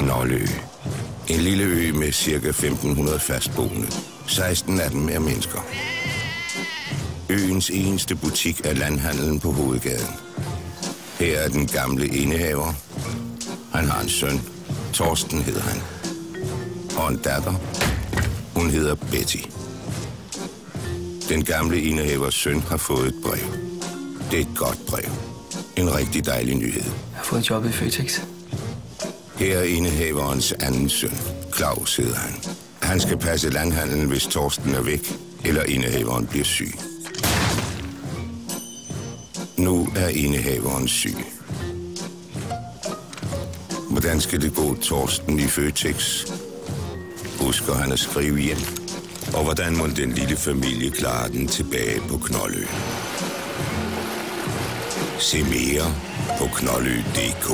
Knoldø. En lille ø med ca. 1500 fastboende. 16 af dem er mennesker. Øens eneste butik er landhandlen på hovedgaden. Her er den gamle indehaver. Han har en søn. Torsten hedder han. Og en datter. Hun hedder Betty. Den gamle indehavers søn har fået et brev. Det er et godt brev. En rigtig dejlig nyhed. Jeg har fået et job i Føtex. Her er indehaverens anden søn. Claus hedder han. Han skal passe landhandlen, hvis Torsten er væk, eller indehaveren bliver syg. Nu er indehaveren syg. Hvordan skal det gå Torsten i Føtex? Husker han at skrive hjem? Og hvordan må den lille familie klare den tilbage på Knoldø? Se mere på knoldø.dk.